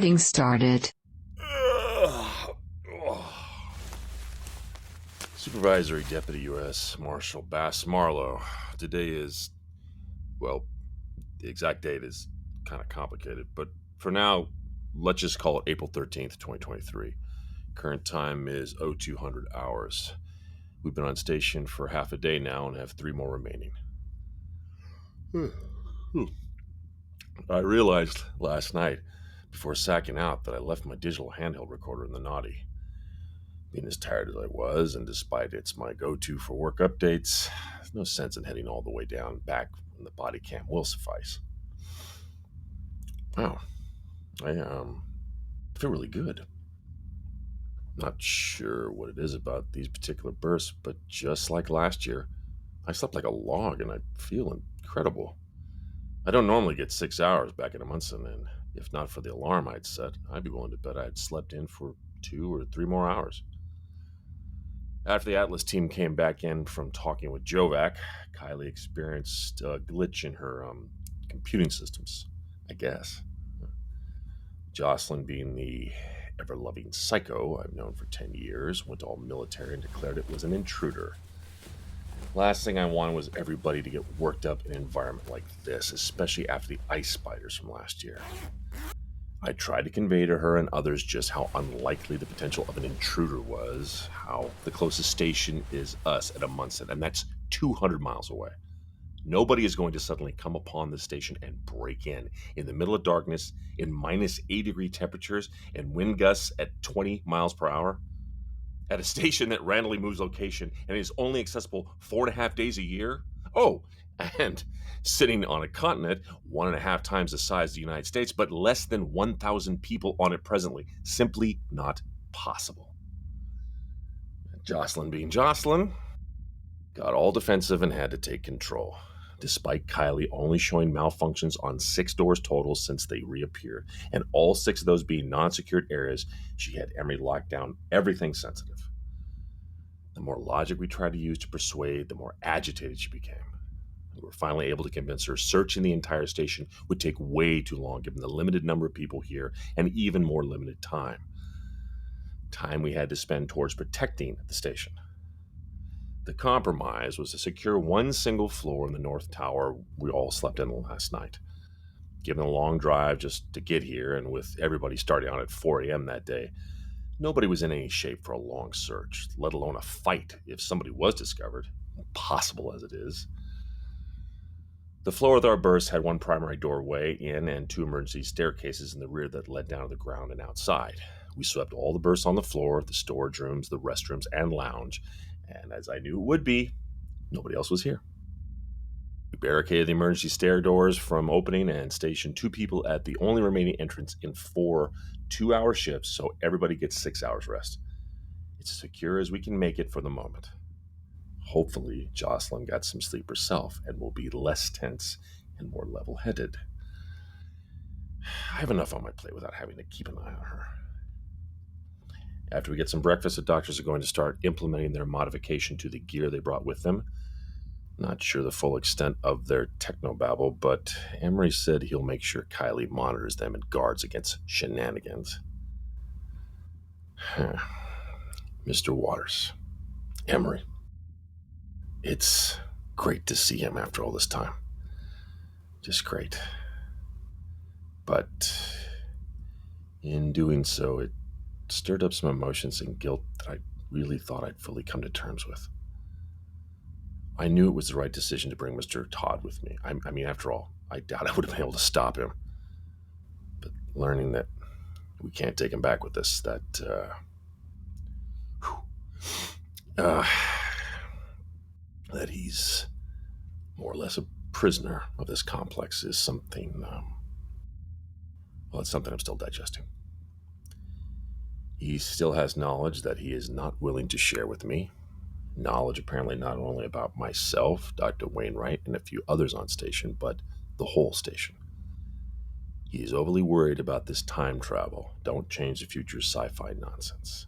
Recording started. Supervisory Deputy U.S. Marshal Bass Marlowe. Today is, well, the exact date is kind of complicated, but for now, let's just call it April 13th, 2023. Current time is 0200 hours. We've been on station for half a day now and have 3 more remaining. I realized last night, before sacking out, that I left my digital handheld recorder in the naughty. Being as tired as I was, and despite it's my go-to for work updates, there's no sense in heading all the way down and back when the body cam will suffice. Wow. I feel really good. Not sure what it is about these particular bursts, but just like last year, I slept like a log and I feel incredible. I don't normally get 6 hours back in Munson, and if not for the alarm I'd set, I'd be willing to bet I'd slept in for 2 or 3 more hours. After the Atlas team came back in from talking with Jovac, Kylie experienced a glitch in her computing systems, I guess. Jocelyn, being the ever-loving psycho I've known for 10 years, went all military and declared it was an intruder. Last thing I wanted was everybody to get worked up in an environment like this, especially after the ice spiders from last year. I tried to convey to her and others just how unlikely the potential of an intruder was, how the closest station is us at Munson, and that's 200 miles away. Nobody is going to suddenly come upon the station and break in the middle of darkness, in minus 8-degree temperatures, and wind gusts at 20 miles per hour. At a station that randomly moves location and is only accessible 4.5 days a year? Oh, and sitting on a continent 1.5 times the size of the United States, but less than 1,000 people on it presently. Simply not possible. Jocelyn, being Jocelyn, got all defensive and had to take control, despite Kylie only showing malfunctions on 6 doors total since they reappeared, and all 6 of those being non-secured areas. She had Emery lock down everything sensitive. The more logic we tried to use to persuade, the more agitated she became. We were finally able to convince her searching the entire station would take way too long given the limited number of people here and even more limited time. Time we had to spend towards protecting the station. The compromise was to secure one single floor in the North Tower we all slept in last night. Given the long drive just to get here, and with everybody starting out at 4 a.m. that day, nobody was in any shape for a long search, let alone a fight if somebody was discovered, impossible as it is. The floor with our berths had one primary doorway in and 2 emergency staircases in the rear that led down to the ground and outside. We swept all the berths on the floor, the storage rooms, the restrooms, and lounge, and as I knew it would be, nobody else was here. We barricaded the emergency stair doors from opening and stationed 2 people at the only remaining entrance in 4 2-hour shifts so everybody gets 6 hours rest. It's as secure as we can make it for the moment. Hopefully, Jocelyn got some sleep herself and will be less tense and more level-headed. I have enough on my plate without having to keep an eye on her. After we get some breakfast, the doctors are going to start implementing their modification to the gear they brought with them. Not sure the full extent of their technobabble, but Emery said he'll make sure Kylie monitors them and guards against shenanigans. Mr. Waters. Emery. It's great to see him after all this time. Just great. But in doing so, it stirred up some emotions and guilt that I really thought I'd fully come to terms with. I knew it was the right decision to bring Mr. Todd with me. I mean, after all, I doubt I would have been able to stop him. But learning that we can't take him back with us, that he's more or less a prisoner of this complex is something, it's something I'm still digesting. He still has knowledge that he is not willing to share with me. Knowledge apparently not only about myself, Dr. Wainwright, and a few others on station, but the whole station. He is overly worried about this time travel, don't change the future sci-fi nonsense.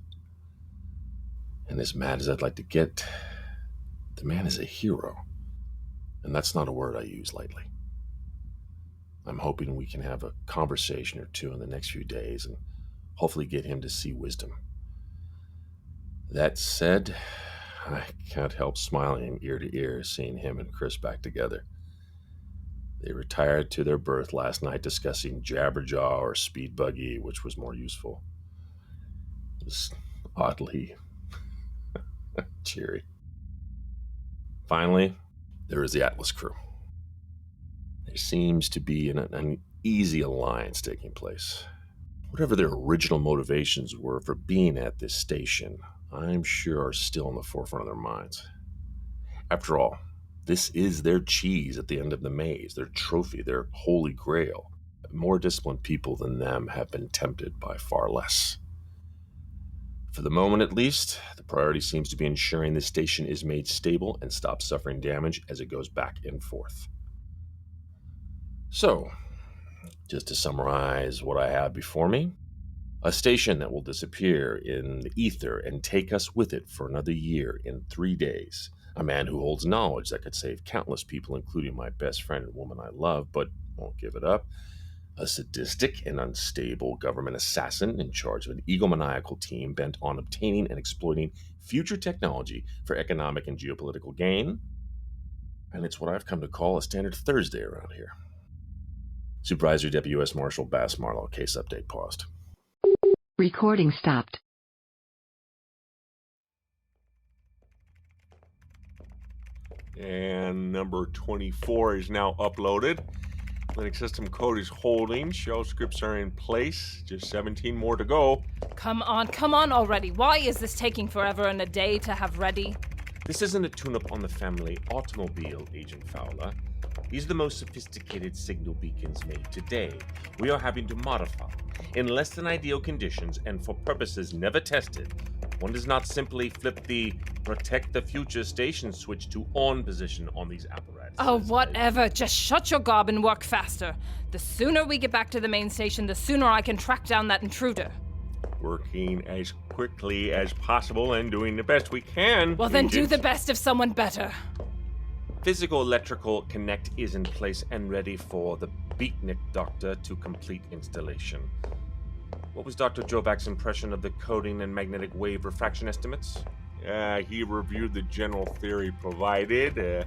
And as mad as I'd like to get, the man is a hero. And that's not a word I use lightly. I'm hoping we can have a conversation or two in the next few days and hopefully get him to see wisdom. That said, I can't help smiling ear to ear seeing him and Chris back together. They retired to their berth last night discussing Jabberjaw or Speed Buggy, which was more useful. It was oddly cheery. Finally, there is the Atlas crew. There seems to be an uneasy alliance taking place. Whatever their original motivations were for being at this station, I'm sure are still in the forefront of their minds. After all, this is their cheese at the end of the maze, their trophy, their holy grail. More disciplined people than them have been tempted by far less. For the moment at least, the priority seems to be ensuring this station is made stable and stops suffering damage as it goes back and forth. So, just to summarize what I have before me, a station that will disappear in the ether and take us with it for another year in 3 days. A man who holds knowledge that could save countless people, including my best friend and woman I love, but won't give it up. A sadistic and unstable government assassin in charge of an egomaniacal team bent on obtaining and exploiting future technology for economic and geopolitical gain. And it's what I've come to call a standard Thursday around here. Supervisor WS Marshal Bass Marlowe, case update paused. Recording stopped. And number 24 is now uploaded. Linux system code is holding. Shell scripts are in place. Just 17 more to go. Come on already. Why is this taking forever and a day to have ready? This isn't a tune-up on the family automobile, Agent Fowler. These are the most sophisticated signal beacons made today. We are having to modify. In less than ideal conditions and for purposes never tested, one does not simply flip the protect the future station switch to on position on these apparatuses. Oh, whatever. Just shut your gob and work faster. The sooner we get back to the main station, the sooner I can track down that intruder. Working as quickly as possible and doing the best we can. Well, then do the best of someone better. Physical electrical connect is in place and ready for the Beatnik doctor to complete installation. What was Dr. Jobak's impression of the coding and magnetic wave refraction estimates? He reviewed the general theory provided, a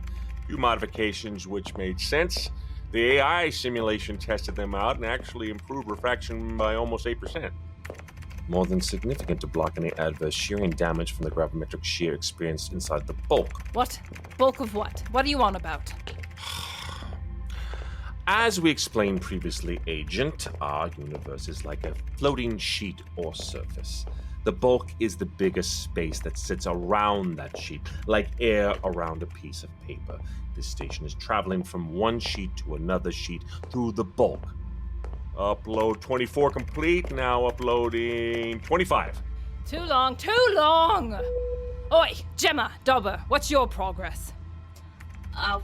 few modifications which made sense. The AI simulation tested them out and actually improved refraction by almost 8%. More than significant to block any adverse shearing damage from the gravimetric shear experienced inside the bulk. What? Bulk of what? What are you on about? As we explained previously, Agent, our universe is like a floating sheet or surface. The bulk is the biggest space that sits around that sheet, like air around a piece of paper. This station is traveling from one sheet to another sheet through the bulk. Upload 24 complete, now uploading 25. Too long! Oi, Gemma, Dobber, what's your progress?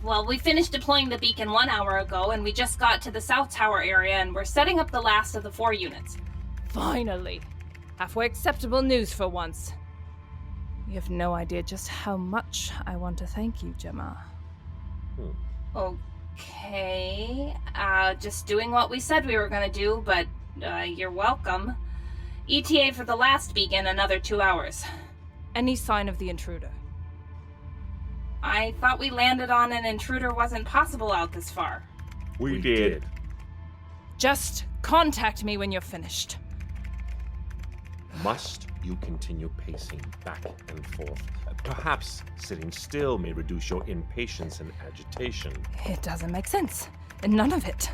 Well, we finished deploying the beacon 1 hour ago, and we just got to the South Tower area, and we're setting up the last of the 4 units. Finally! Halfway acceptable news for once. You have no idea just how much I want to thank you, Gemma. Okay, just doing what we said we were gonna do, but, you're welcome. ETA for the last beacon, another 2 hours. Any sign of the intruder? I thought we landed on an intruder wasn't possible out this far. We did. Just contact me when you're finished. Must you continue pacing back and forth? Perhaps sitting still may reduce your impatience and agitation. It doesn't make sense. None of it.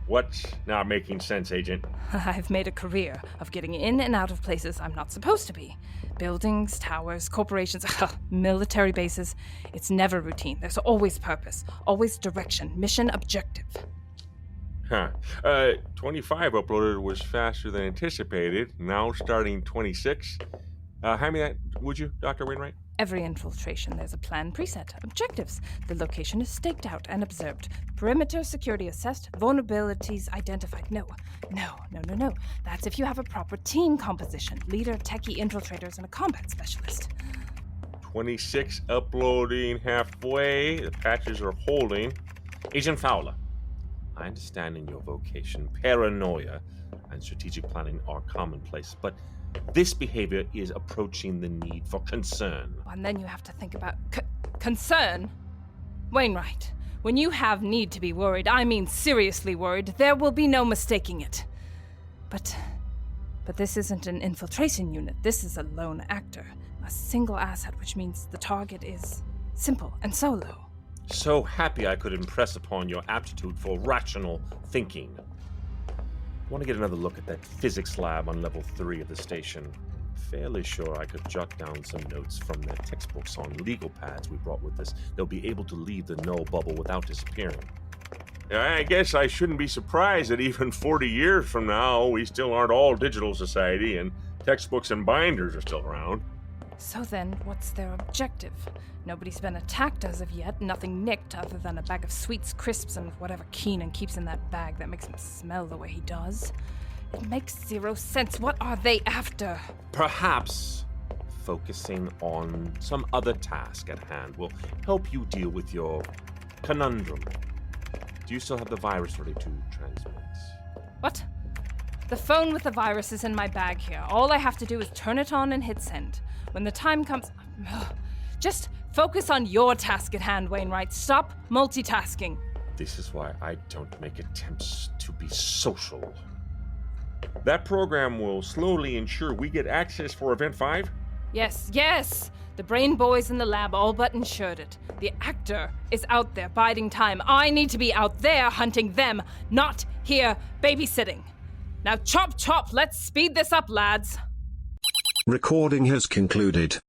What's not making sense, Agent? I've made a career of getting in and out of places I'm not supposed to be. Buildings, towers, corporations, military bases. It's never routine. There's always purpose, always direction, mission, objective. 25 uploaded was faster than anticipated. Now starting 26. Hand me that, would you, Dr. Wainwright? Every infiltration, there's a plan preset. Objectives. The location is staked out and observed. Perimeter security assessed. Vulnerabilities identified. No. That's if you have a proper team composition. Leader, techie, infiltrators, and a combat specialist. 26 uploading halfway. The patches are holding. Agent Fowler, I understand in your vocation, paranoia and strategic planning are commonplace, but this behavior is approaching the need for concern. And then you have to think about concern. Wainwright, when you have need to be worried, I mean seriously worried, there will be no mistaking it. But this isn't an infiltration unit. This is a lone actor. A single asset, which means the target is simple and solo. So happy I could impress upon your aptitude for rational thinking. I want to get another look at that physics lab on level 3 of the station. Fairly sure I could jot down some notes from their textbooks on legal pads we brought with us. They'll be able to leave the null bubble without disappearing. I guess I shouldn't be surprised that even 40 years from now, we still aren't all digital society and textbooks and binders are still around. So then, what's their objective? Nobody's been attacked as of yet, nothing nicked other than a bag of sweets, crisps, and whatever Keenan keeps in that bag that makes him smell the way he does. It makes zero sense. What are they after? Perhaps focusing on some other task at hand will help you deal with your conundrum. Do you still have the virus ready to transmit? What? The phone with the virus is in my bag here. All I have to do is turn it on and hit send. When the time comes... Just focus on your task at hand, Wainwright. Stop multitasking. This is why I don't make attempts to be social. That program will slowly ensure we get access for Event 5? Yes. The brain boys in the lab all but ensured it. The actor is out there biding time. I need to be out there hunting them, not here babysitting. Now chop, let's speed this up, lads. Recording has concluded.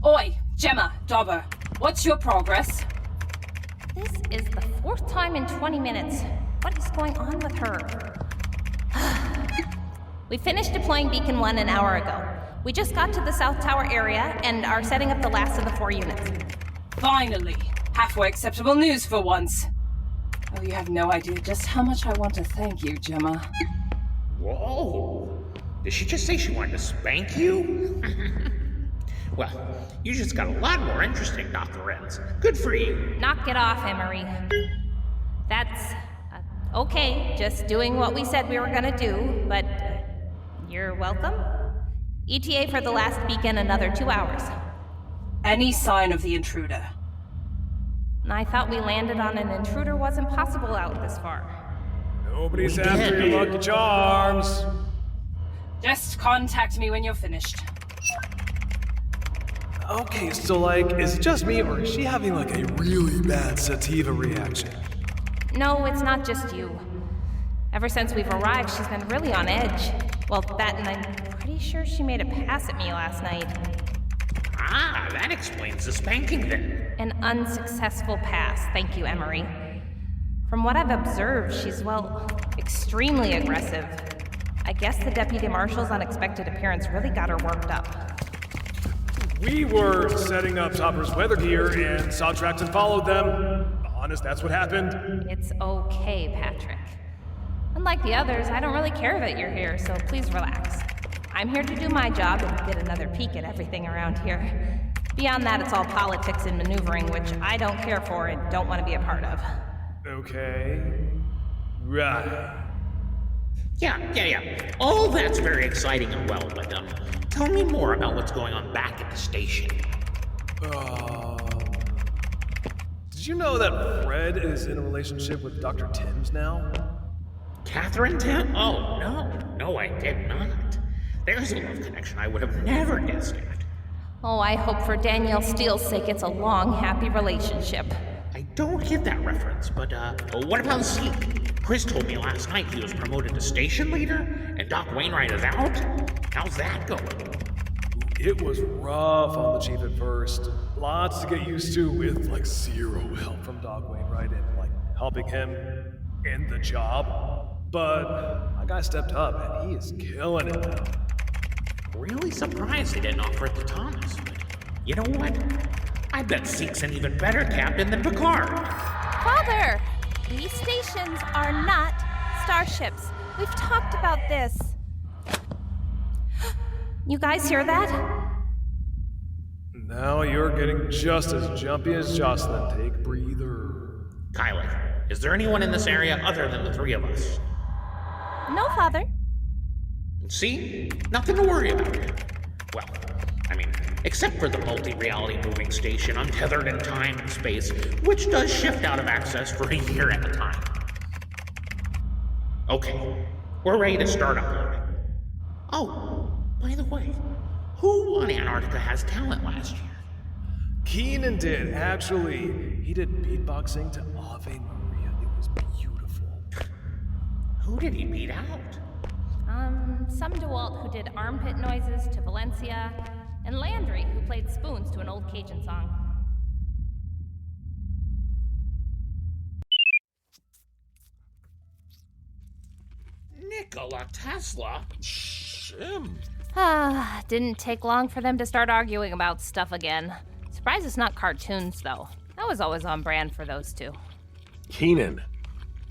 Oi, Gemma, Dobber, what's your progress? This is the 4th time in 20 minutes. What is going on with her? We finished deploying Beacon 1 an hour ago. We just got to the South Tower area and are setting up the last of the 4 units. Finally! Halfway acceptable news for once. Oh, you have no idea just how much I want to thank you, Gemma. Whoa! Did she just say she wanted to spank you? Well, you just got a lot more interesting, Dr. Renz. Good for you. Knock it off, Emery. That's... okay, just doing what we said we were gonna do, but... you're welcome? ETA for the last beacon, another 2 hours. Any sign of the intruder? I thought we landed on an intruder wasn't possible out this far. Nobody's after your lucky charms. Just contact me when you're finished. Okay, so is it just me, or is she having a really bad sativa reaction? No, it's not just you. Ever since we've arrived, she's been really on edge. Well, that, and I'm pretty sure she made a pass at me last night. Ah, that explains the spanking then. An unsuccessful pass, thank you, Emery. From what I've observed, she's, extremely aggressive. I guess the Deputy Marshal's unexpected appearance really got her worked up. We were setting up Topper's weather gear and saw tracks and followed them. Honest, that's what happened. It's okay, Patrick. Unlike the others, I don't really care that you're here, so please relax. I'm here to do my job and get another peek at everything around here. Beyond that, it's all politics and maneuvering, which I don't care for and don't want to be a part of. Okay. Right. Yeah. All that's very exciting and well, but tell me more about what's going on back at the station. Did you know that Fred is in a relationship with Dr. Timms now? Catherine Tim? Oh, no, I did not. There's a love connection I would have never guessed at. Oh, I hope for Danielle Steele's sake it's a long, happy relationship. I don't get that reference, but what about Zeke? Chris told me last night he was promoted to station leader, and Doc Wainwright is out. How's that going? It was rough on the chief at first. Lots to get used to with, zero help from Doc Wainwright and, helping him end the job. But my guy stepped up, and he is killing it now. Really surprised they didn't offer it to Thomas, but you know what? I bet Zeke's an even better captain than Picard. Father! These stations are not starships. We've talked about this. You guys hear that? Now you're getting just as jumpy as Jocelyn. Take a breather. Kylie, is there anyone in this area other than the three of us? No, Father. See? Nothing to worry about. Well, I mean, except for the multi-reality moving station untethered in time and space, which does shift out of access for a year at a time. Okay, we're ready to start uploading. Oh, by the way, who on Antarctica Has Talent last year? Keenan did, actually. He did beatboxing to Ave Maria. It was beautiful. Who did he beat out? Some DeWalt who did armpit noises to Valencia, and Landry who played spoons to an old Cajun song. Nikola Tesla? Didn't take long for them to start arguing about stuff again. Surprised it's not cartoons, though. That was always on brand for those two. Keenan,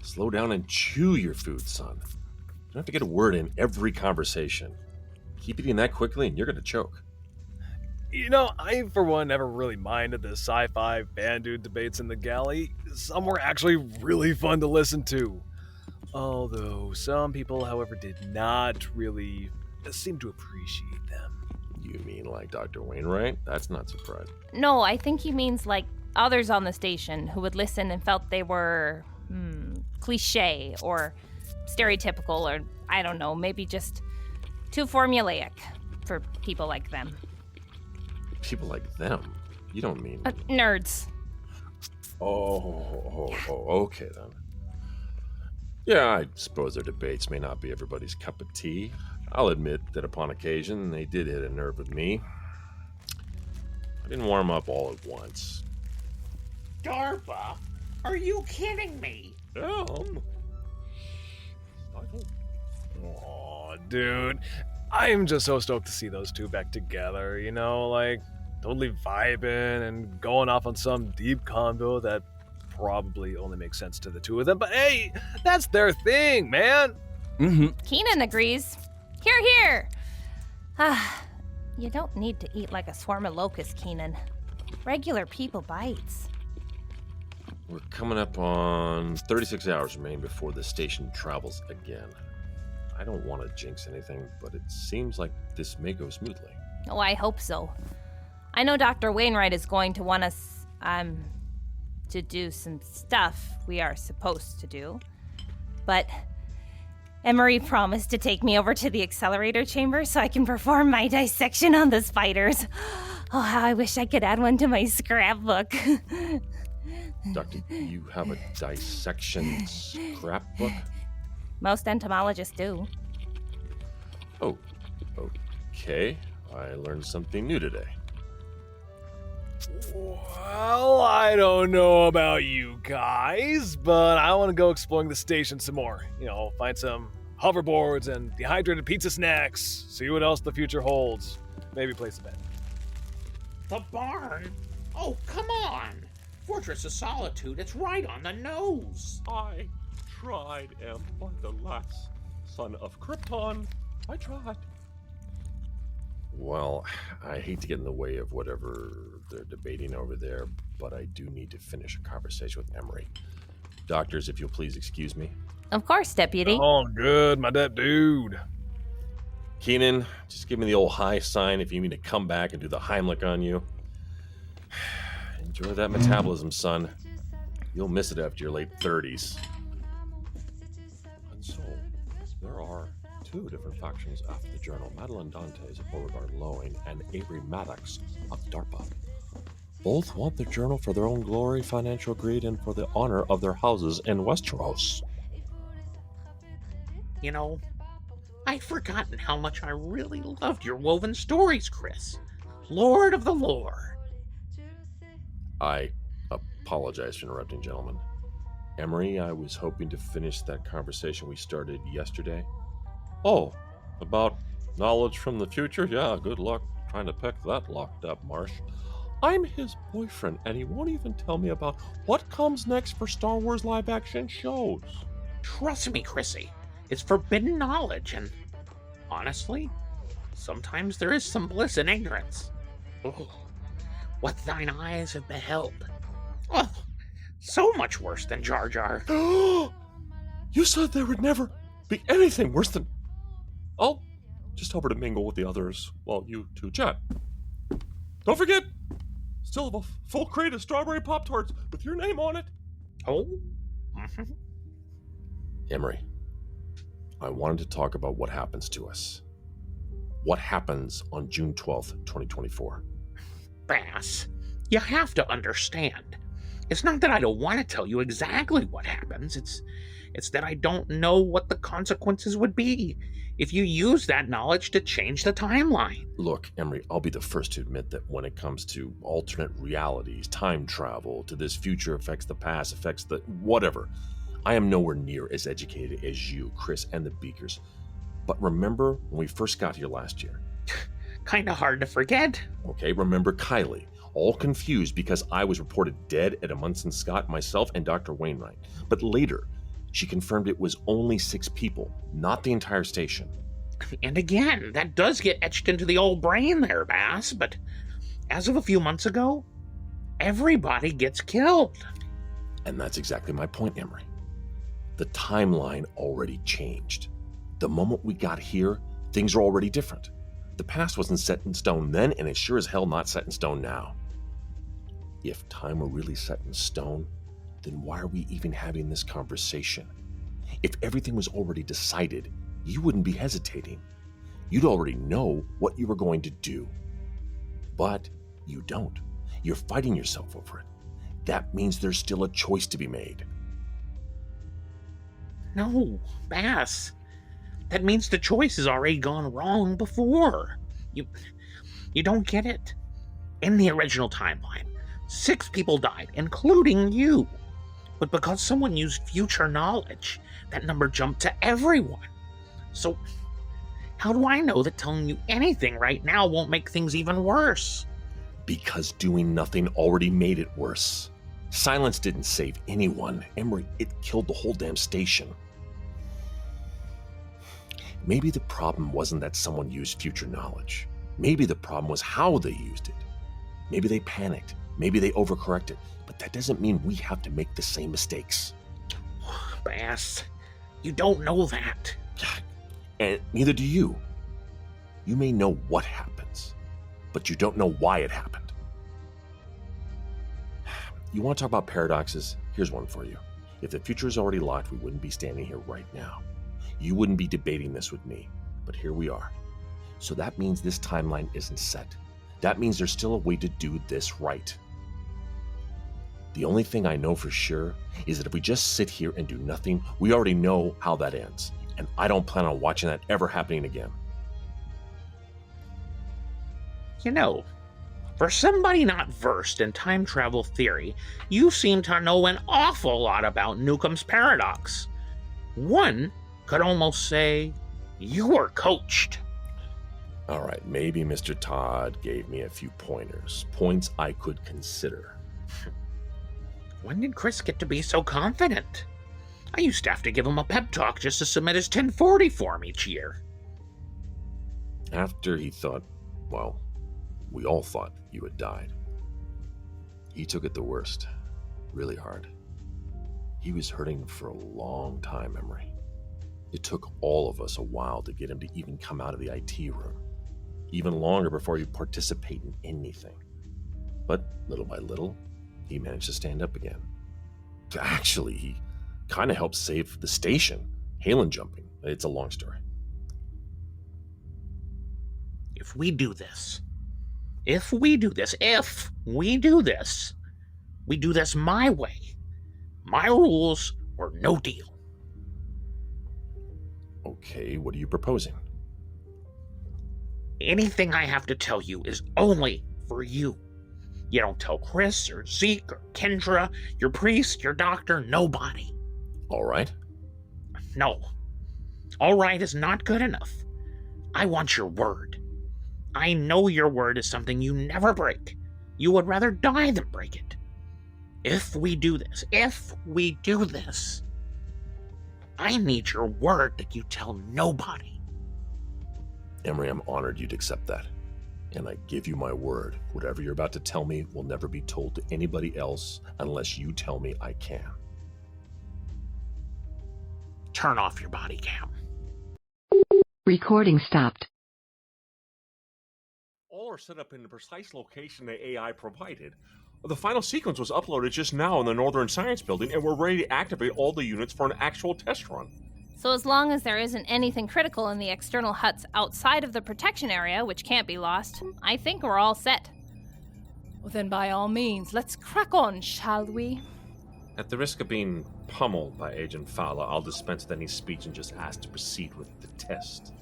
slow down and chew your food, son. You don't have to get a word in every conversation. Keep eating that quickly and you're going to choke. You know, I, for one, never really minded the sci-fi band dude debates in the galley. Some were actually really fun to listen to. Although some people, however, did not really seem to appreciate them. You mean like Dr. Wainwright? That's not surprising. No, I think he means like others on the station who would listen and felt they were cliche or stereotypical, or I don't know, maybe just too formulaic for people like them. People like them? You don't mean... nerds. Okay then. Yeah, I suppose their debates may not be everybody's cup of tea. I'll admit that upon occasion, they did hit a nerve with me. I didn't warm up all at once. DARPA? Are you kidding me? Aw, dude. I am just so stoked to see those two back together, you know, like, totally vibing and going off on some deep convo that probably only makes sense to the two of them, but hey, that's their thing, man! Keenan agrees. Hear, hear! You don't need to eat like a swarm of locusts, Keenan. Regular people bites. We're coming up on 36 hours remain before the station travels again. I don't want to jinx anything, but it seems like this may go smoothly. Oh, I hope so. I know Dr. Wainwright is going to want us, to do some stuff we are supposed to do. But Emery promised to take me over to the accelerator chamber so I can perform my dissection on the spiders. Oh, how I wish I could add one to my scrapbook. Doctor, you have a dissection scrapbook? Most entomologists do. Oh, okay. I learned something new today. Well, I don't know about you guys, but I want to go exploring the station some more. You know, find some hoverboards and dehydrated pizza snacks, see what else the future holds. Maybe place a bet. The barn? Oh, come on! Fortress of Solitude, it's right on the nose! I tried, Em, but the last son of Krypton, I tried. Well, I hate to get in the way of whatever they're debating over there, but I do need to finish a conversation with Emery. Doctors, if you'll please excuse me. Of course, Deputy. Oh, good, my dude. Keenan, just give me the old high sign if you mean to come back and do the Heimlich on you. Enjoy that metabolism, son. You'll miss it after your late 30s. And so, there are two different factions after the journal. Madeline Dantes of Beauregard Lowing and Avery Maddox of DARPA. Both want the journal for their own glory, financial greed, and for the honor of their houses in Westeros. You know, I'd forgotten how much I really loved your woven stories, Chris. Lord of the Lore. I apologize for interrupting, gentlemen. Emery, I was hoping to finish that conversation we started yesterday. Oh, about knowledge from the future? Yeah, good luck trying to pick that locked up marsh. I'm his boyfriend, and he won't even tell me about what comes next for Star Wars live-action shows. Trust me, Chrissy. It's forbidden knowledge, and honestly, sometimes there is some bliss in ignorance. Oh, what thine eyes have beheld. Oh, so much worse than Jar Jar. You said there would never be anything worse than... I'll just hope to mingle with the others while you two chat. Don't forget, still have a full crate of strawberry Pop-Tarts with your name on it. Oh? Emery, I wanted to talk about what happens to us. What happens on June 12th, 2024? Bass, you have to understand. It's not that I don't want to tell you exactly what happens. It's that I don't know what the consequences would be if you use that knowledge to change the timeline. Look, Emery, I'll be the first to admit that when it comes to alternate realities, time travel, to this future affects the past, affects the whatever, I am nowhere near as educated as you, Chris, and the Beakers. But remember when we first got here last year? Kinda hard to forget. Okay, remember Kylie, all confused because I was reported dead at Amundsen Scott, myself, and Dr. Wainwright. But later, she confirmed it was only 6 people, not the entire station. And again, that does get etched into the old brain there, Bass, but as of a few months ago, everybody gets killed. And that's exactly my point, Emery. The timeline already changed. The moment we got here, things are already different. The past wasn't set in stone then, and it's sure as hell not set in stone now. If time were really set in stone, then why are we even having this conversation? If everything was already decided, you wouldn't be hesitating. You'd already know what you were going to do. But you don't. You're fighting yourself over it. That means there's still a choice to be made. No, Bass. That means the choice has already gone wrong before. You don't get it. In the original timeline, 6 people died, including you. But because someone used future knowledge, that number jumped to everyone. So, how do I know that telling you anything right now won't make things even worse? Because doing nothing already made it worse. Silence didn't save anyone. Emery, it killed the whole damn station. Maybe the problem wasn't that someone used future knowledge. Maybe the problem was how they used it. Maybe they panicked. Maybe they overcorrected. But that doesn't mean we have to make the same mistakes. Bass, you don't know that. And neither do you. You may know what happens, but you don't know why it happened. You want to talk about paradoxes? Here's one for you. If the future is already locked, we wouldn't be standing here right now. You wouldn't be debating this with me, but here we are. So that means this timeline isn't set. That means there's still a way to do this right. The only thing I know for sure is that if we just sit here and do nothing, we already know how that ends. And I don't plan on watching that ever happening again. You know, for somebody not versed in time travel theory, you seem to know an awful lot about Newcomb's paradox. One could almost say you were coached. All right, maybe Mr. Todd gave me a few pointers, points I could consider. When did Chris get to be so confident? I used to have to give him a pep talk just to submit his 1040 form each year. After he thought, well, we all thought you had died. He took it the worst, really hard. He was hurting for a long time, Emery. It took all of us a while to get him to even come out of the IT room. Even longer before he'd participate in anything. But little by little, he managed to stand up again. Actually, he kind of helped save the station. Halen jumping. It's a long story. If we do this, we do this my way. My rules or no deal. Okay, what are you proposing? Anything I have to tell you is only for you. You don't tell Chris or Zeke or Kendra, your priest, your doctor, nobody. All right. No. All right is not good enough. I want your word. I know your word is something you never break. You would rather die than break it. If we do this, I need your word that you tell nobody. Emery, I'm honored you'd accept that. And I give you my word, whatever you're about to tell me will never be told to anybody else unless you tell me I can. Turn off your body cam. Recording stopped. All are set up in the precise location the AI provided. The final sequence was uploaded just now in the Northern Science Building, and we're ready to activate all the units for an actual test run. So as long as there isn't anything critical in the external huts outside of the protection area, which can't be lost, I think we're all set. Well, then by all means, let's crack on, shall we? At the risk of being pummeled by Agent Fowler, I'll dispense with any speech and just ask to proceed with the test.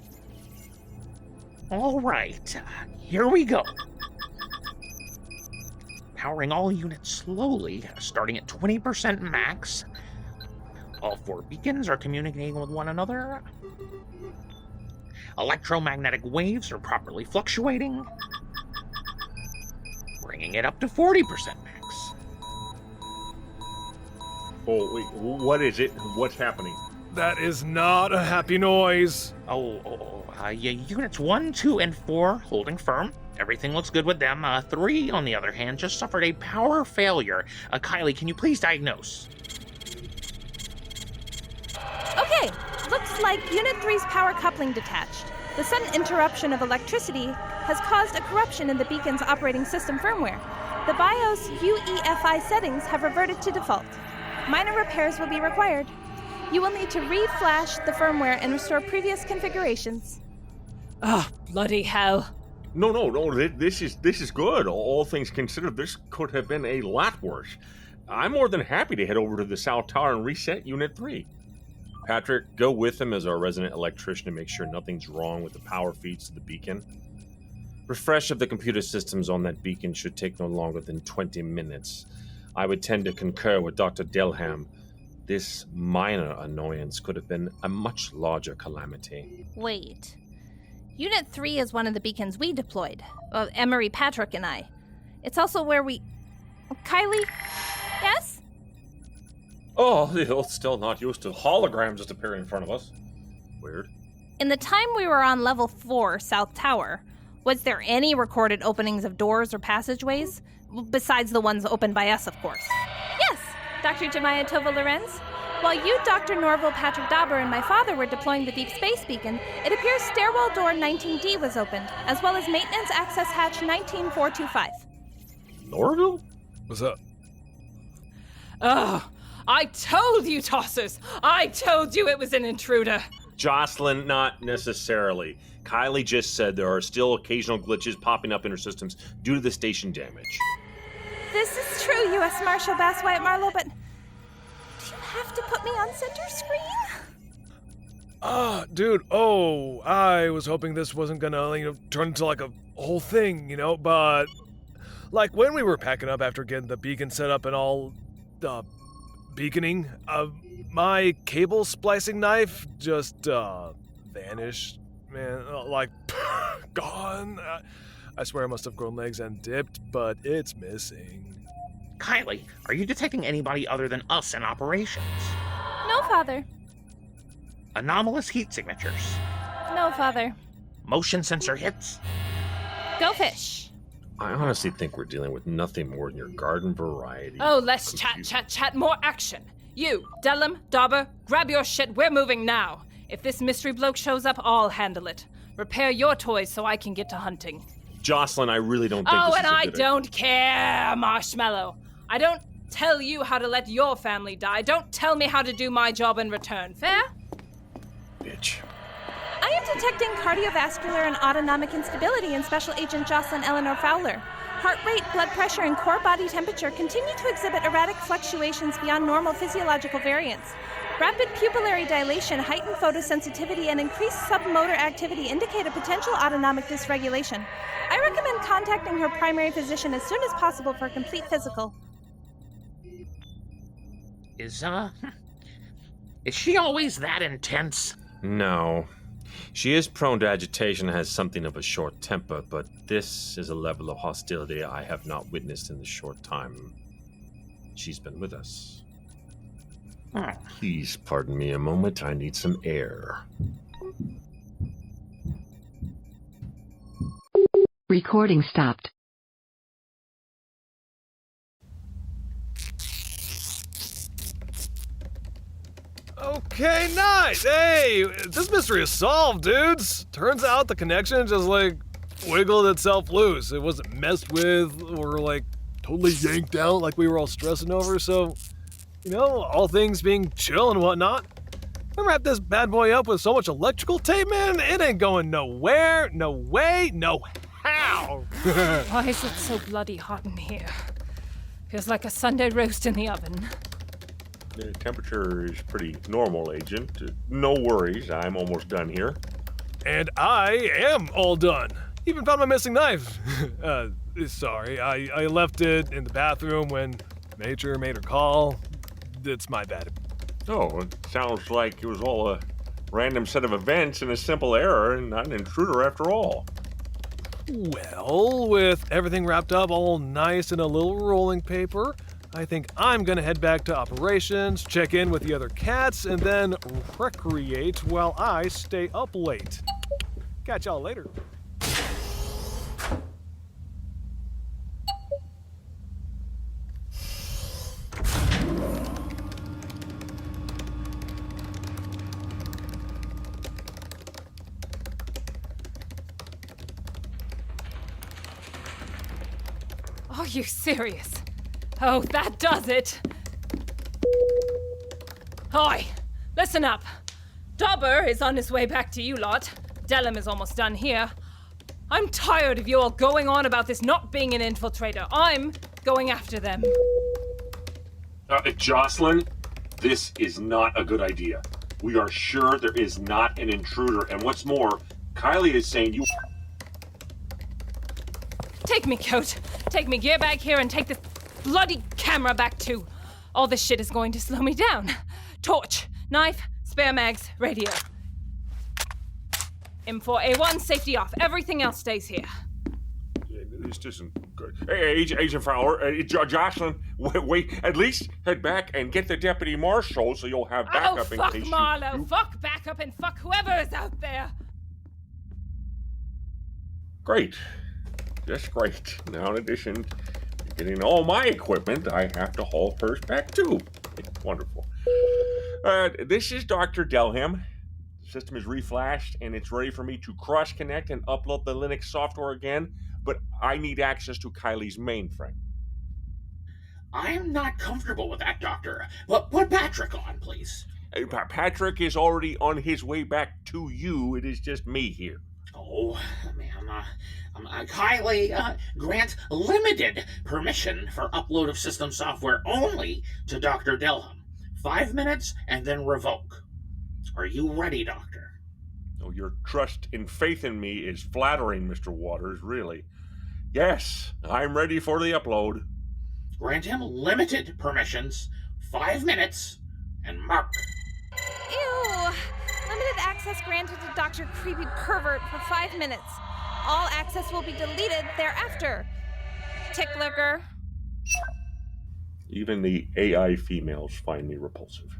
All right, here we go. Powering all units slowly, starting at 20% max. All 4 beacons are communicating with one another. Electromagnetic waves are properly fluctuating, bringing it up to 40% max. Oh, wait, what is it? What's happening? That is not a happy noise. Units 1, 2, and 4 holding firm. Everything looks good with them. 3, on the other hand, just suffered a power failure. Kylie, can you please diagnose? Okay, looks like Unit 3's power coupling detached. The sudden interruption of electricity has caused a corruption in the beacon's operating system firmware. The BIOS UEFI settings have reverted to default. Minor repairs will be required. You will need to re-flash the firmware and restore previous configurations. Oh, bloody hell. No, this is good. All things considered, this could have been a lot worse. I'm more than happy to head over to the South Tower and reset Unit 3. Patrick, go with him as our resident electrician to make sure nothing's wrong with the power feeds to the beacon. Refresh of the computer systems on that beacon should take no longer than 20 minutes. I would tend to concur with Dr. Delham. This minor annoyance could have been a much larger calamity. Wait. Unit 3 is one of the beacons we deployed. Emery, Patrick, and I. It's also where we... Kylie? Yes? Oh, you're still not used to holograms just appearing in front of us. Weird. In the time we were on level 4, South Tower, was there any recorded openings of doors or passageways? Besides the ones opened by us, of course. Yes, Dr. Jemiah Tova Lorenz. While you, Dr. Norval Patrick Dauber, and my father were deploying the Deep Space Beacon, it appears stairwell door 19D was opened, as well as maintenance access hatch 19425. Norville? What's up? Oh, I told you, Tossers! I told you it was an intruder! Jocelyn, not necessarily. Kylie just said there are still occasional glitches popping up in her systems due to the station damage. This is true, U.S. Marshal Bass Wyatt Marlowe, but... do you have to put me on center screen? Dude, I was hoping this wasn't gonna, turn into like a whole thing, but... like, when we were packing up after getting the beacon set up and all, beaconing, my cable splicing knife just, vanished, man, gone. I swear I must have grown legs and dipped, but it's missing. Kylie, are you detecting anybody other than us in operations? No, Father. Anomalous heat signatures? No, Father. Motion sensor hits? Go fish. I honestly think we're dealing with nothing more than your garden variety. Oh, less chat, more action. You, Dellum, Dauber, grab your shit, we're moving now. If this mystery bloke shows up, I'll handle it. Repair your toys so I can get to hunting. Jocelyn, I really don't think Oh, this and is a I good don't care, Marshmallow. I don't tell you how to let your family die. Don't tell me how to do my job in return. Fair? Bitch. I am detecting cardiovascular and autonomic instability in Special Agent Jocelyn Eleanor Fowler. Heart rate, blood pressure, and core body temperature continue to exhibit erratic fluctuations beyond normal physiological variance. Rapid pupillary dilation, heightened photosensitivity, and increased submotor activity indicate a potential autonomic dysregulation. I recommend contacting her primary physician as soon as possible for a complete physical. Is she always that intense? No. She is prone to agitation and has something of a short temper, but this is a level of hostility I have not witnessed in the short time she's been with us. Please pardon me a moment. I need some air. Recording stopped. Okay, nice! Hey, this mystery is solved, dudes! Turns out the connection just, wiggled itself loose. It wasn't messed with or, totally yanked out like we were all stressing over, so, all things being chill and whatnot. I wrapped this bad boy up with so much electrical tape, man, it ain't going nowhere, no way, no how! Why is it so bloody hot in here? Feels like a Sunday roast in the oven. The temperature is pretty normal, Agent. No worries, I'm almost done here. And I am all done. Even found my missing knife. Sorry, I left it in the bathroom when Major made her call. It's my bad. Oh, it sounds like it was all a random set of events and a simple error and not an intruder after all. Well, with everything wrapped up all nice in a little rolling paper, I think I'm gonna head back to operations, check in with the other cats, and then recreate while I stay up late. Catch y'all later. Are you serious? Oh, that does it! Oi! Listen up! Dauber is on his way back to you lot. Delham is almost done here. I'm tired of you all going on about this not being an infiltrator. I'm going after them. Jocelyn, this is not a good idea. We are sure there is not an intruder, and what's more, Kylie is saying you... Take me, coat. Take me gear back here and take this bloody camera back too. All this shit is going to slow me down. Torch, knife, spare mags, radio. M4A1, safety off. Everything else stays here. This isn't good. Hey, Agent Fowler, Jocelyn, wait, at least head back and get the deputy marshal so you'll have backup in case Marlowe. you... Fuck backup and fuck whoever is out there. Great. Just great. Now, in addition to getting all my equipment, I have to haul hers back too. Wonderful. This is Dr. Delham. The system is reflashed and it's ready for me to cross-connect and upload the Linux software again, but I need access to Kylie's mainframe. I'm not comfortable with that, Doctor. But put Patrick on, please. Patrick is already on his way back to you. It is just me here. Oh, ma'am, Kylie, grant limited permission for upload of system software only to Dr. Delham. 5 minutes and then revoke. Are you ready, Doctor? Oh, your trust and faith in me is flattering, Mr. Waters, really. Yes, I'm ready for the upload. Grant him limited permissions, 5 minutes, and mark. Ew! Limited access granted to Dr. Creepy Pervert for 5 minutes. All access will be deleted thereafter. Ticklicker. Even the AI females find me repulsive.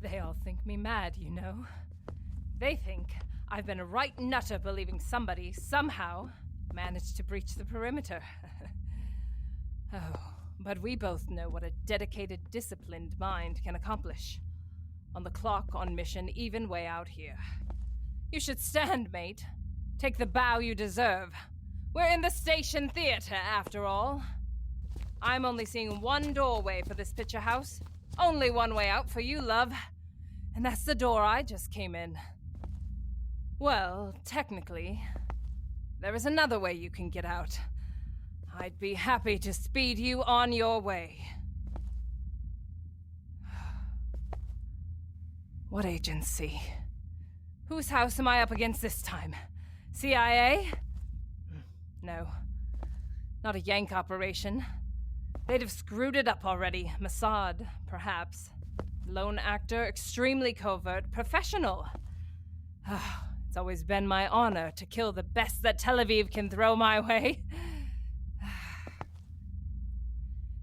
They all think me mad, you know. They think I've been a right nutter believing somebody, somehow, managed to breach the perimeter. Oh, but we both know what a dedicated, disciplined mind can accomplish. On the clock, on mission, even way out here. You should stand, mate. Take the bow you deserve. We're in the station theater, after all. I'm only seeing one doorway for this picture house. Only one way out for you, love. And that's the door I just came in. Well, technically, there is another way you can get out. I'd be happy to speed you on your way. What agency? Whose house am I up against this time? CIA? No. Not a Yank operation. They'd have screwed it up already. Mossad, perhaps. Lone actor, extremely covert, professional. It's always been my honor to kill the best that Tel Aviv can throw my way.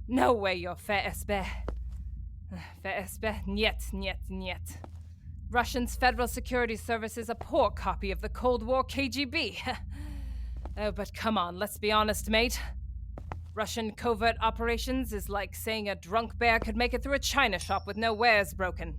No way, your FSB. FSB? Niet. Russian's Federal Security Service is a poor copy of the Cold War KGB. Oh, but come on, let's be honest, mate. Russian covert operations is like saying a drunk bear could make it through a china shop with no wares broken.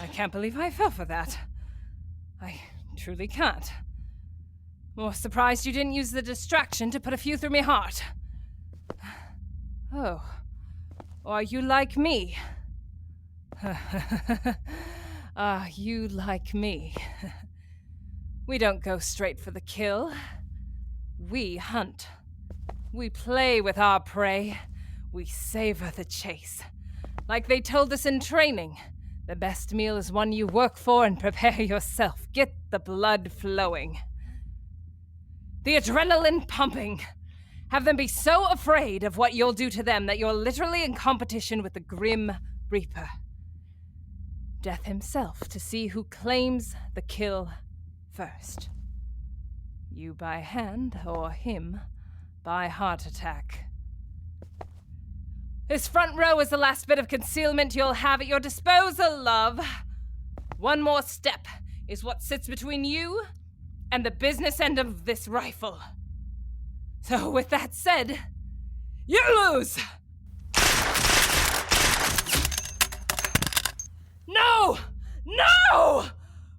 I can't believe I fell for that. I truly can't. More surprised you didn't use the distraction to put a few through me heart. Oh. Or you like me? You like me. We don't go straight for the kill. We hunt. We play with our prey. We savor the chase. Like they told us in training, the best meal is one you work for and prepare yourself. Get the blood flowing. The adrenaline pumping. Have them be so afraid of what you'll do to them that you're literally in competition with the Grim Reaper. Death himself to see who claims the kill first. You by hand, or him by heart attack. This front row is the last bit of concealment you'll have at your disposal, love. One more step is what sits between you and the business end of this rifle. So with that said, you lose! No! No!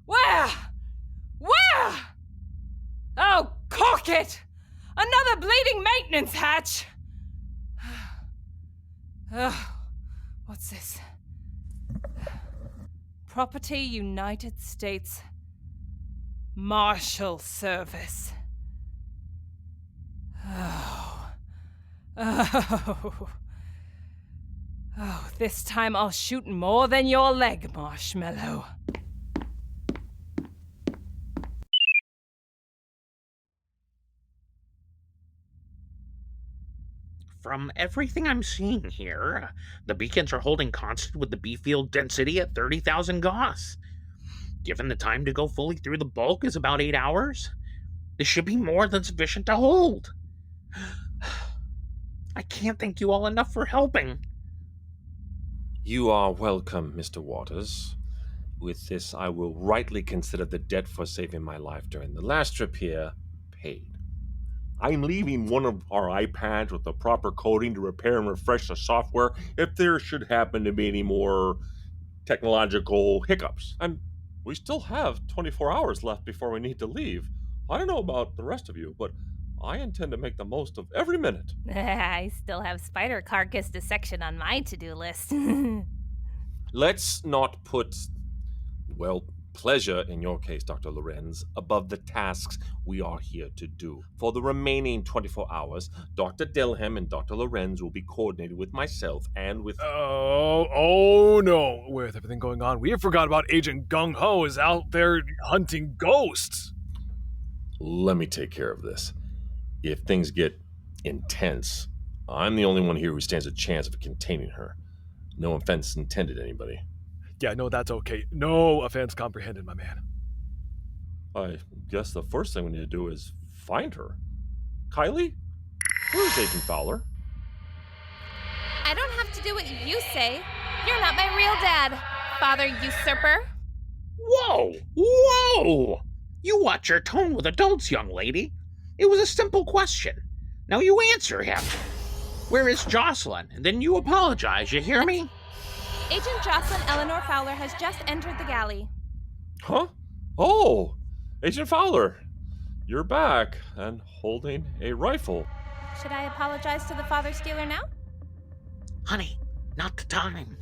Where? Oh, cork it! Another bleeding maintenance hatch! What's this? Property United States Marshal Service. Oh, this time I'll shoot more than your leg, Marshmallow. From everything I'm seeing here, the beacons are holding constant with the B field density at 30,000 Gauss. Given the time to go fully through the bulk is about 8 hours, this should be more than sufficient to hold. I can't thank you all enough for helping. You are welcome, Mr. Waters. With this, I will rightly consider the debt for saving my life during the last trip here paid. I'm leaving one of our iPads with the proper coding to repair and refresh the software if there should happen to be any more technological hiccups. And we still have 24 hours left before we need to leave. I don't know about the rest of you, but I intend to make the most of every minute. I still have spider carcass dissection on my to-do list. Let's not put, well, pleasure, in your case, Dr. Lorenz, above the tasks we are here to do. For the remaining 24 hours, Dr. Delham and Dr. Lorenz will be coordinated with myself and with... Oh no. With everything going on, we forgot about Agent Gung Ho is out there hunting ghosts. Let me take care of this. If things get intense, I'm the only one here who stands a chance of containing her. No offense intended, anybody. Yeah, no, that's okay. No offense comprehended, my man. I guess the first thing we need to do is find her. Kylie? Where's Agent Fowler? I don't have to do what you say. You're not my real dad, Father Usurper. Whoa! Whoa! You watch your tone with adults, young lady. It was a simple question. Now you answer him. Where is Jocelyn? And then you apologize, you hear me? Agent Jocelyn Eleanor Fowler has just entered the galley. Huh? Oh, Agent Fowler. You're back and holding a rifle. Should I apologize to the Father Stealer now? Honey, not the time.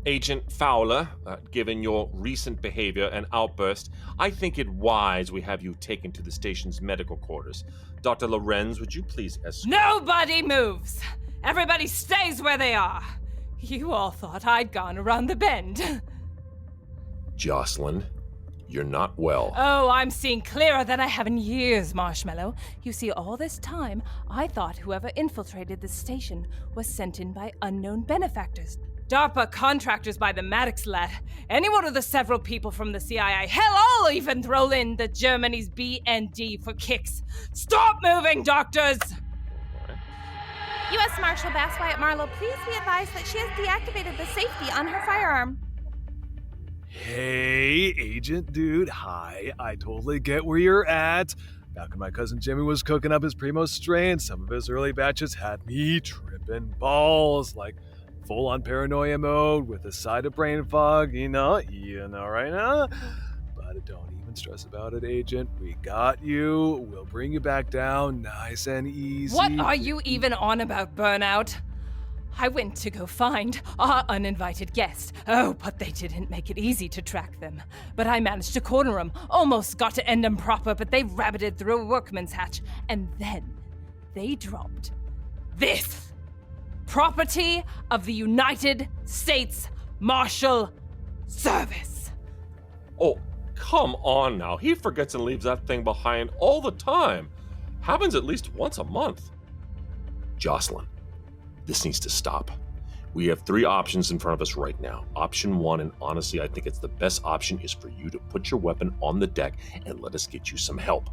Agent Fowler, given your recent behavior and outburst, I think it wise we have you taken to the station's medical quarters. Dr. Lorenz, would you please escort? Nobody moves! Everybody stays where they are! You all thought I'd gone around the bend. Jocelyn, you're not well. Oh, I'm seeing clearer than I have in years, Marshmallow. You see, all this time, I thought whoever infiltrated this station was sent in by unknown benefactors. DARPA contractors by the Maddox lad. Any one of the several people from the CIA. Hell, I'll even throw in the Germany's BND for kicks. Stop moving, doctors! U.S. Marshal Bass Wyatt Marlowe, please be advised that she has deactivated the safety on her firearm. Hey, Agent Dude. Hi. I totally get where you're at. Back when my cousin Jimmy was cooking up his Primo strain, some of his early batches had me tripping balls, like full-on paranoia mode with a side of brain fog, you know right now. But don't even stress about it, Agent. We got you. We'll bring you back down nice and easy. What are you even on about, Burnout? I went to go find our uninvited guest. Oh, but they didn't make it easy to track them. But I managed to corner them. Almost got to end them proper, but they rabbited through a workman's hatch. And then they dropped this. Property of the United States Marshal Service. Oh, come on now. He forgets and leaves that thing behind all the time. Happens at least once a month. Jocelyn, this needs to stop. We have 3 options in front of us right now. Option 1, and honestly, I think it's the best option, is for you to put your weapon on the deck and let us get you some help.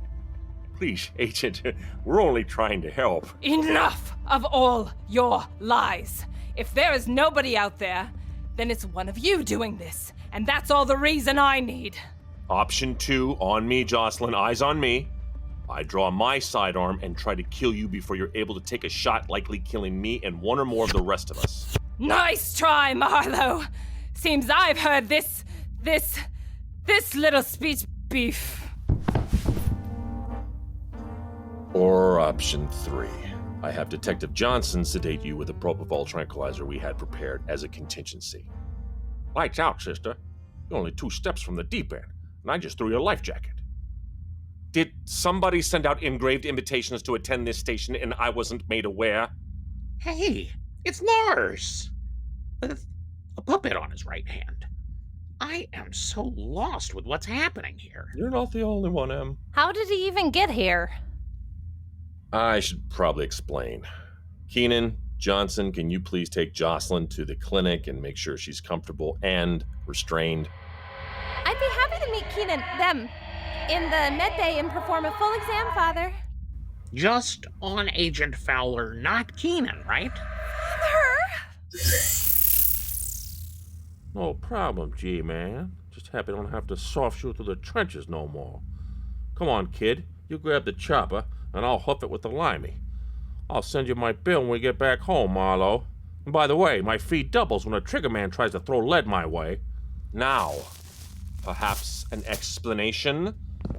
Please, Agent, we're only trying to help. Enough of all your lies. If there is nobody out there, then it's one of you doing this, and that's all the reason I need. Option 2, on me, Jocelyn, eyes on me. I draw my sidearm and try to kill you before you're able to take a shot, likely killing me and one or more of the rest of us. Nice try, Marlowe. Seems I've heard this little speech beef. Or option 3. I have Detective Johnson sedate you with a propofol tranquilizer we had prepared as a contingency. Lights out, sister. You're only 2 steps from the deep end, and I just threw your life jacket. Did somebody send out engraved invitations to attend this station and I wasn't made aware? Hey, it's Lars! With a puppet on his right hand. I am so lost with what's happening here. You're not the only one, Em. How did he even get here? I should probably explain. Keenan, Johnson, can you please take Jocelyn to the clinic and make sure she's comfortable and restrained? I'd be happy to meet Keenan, them, in the med bay and perform a full exam, Father. Just on Agent Fowler, not Keenan, right? No problem, G-Man. Just happy I don't have to soft shoot through the trenches no more. Come on, kid. You grab the chopper, and I'll hoof it with the limey. I'll send you my bill when we get back home, Marlowe. And by the way, my fee doubles when a trigger man tries to throw lead my way. Now, perhaps an explanation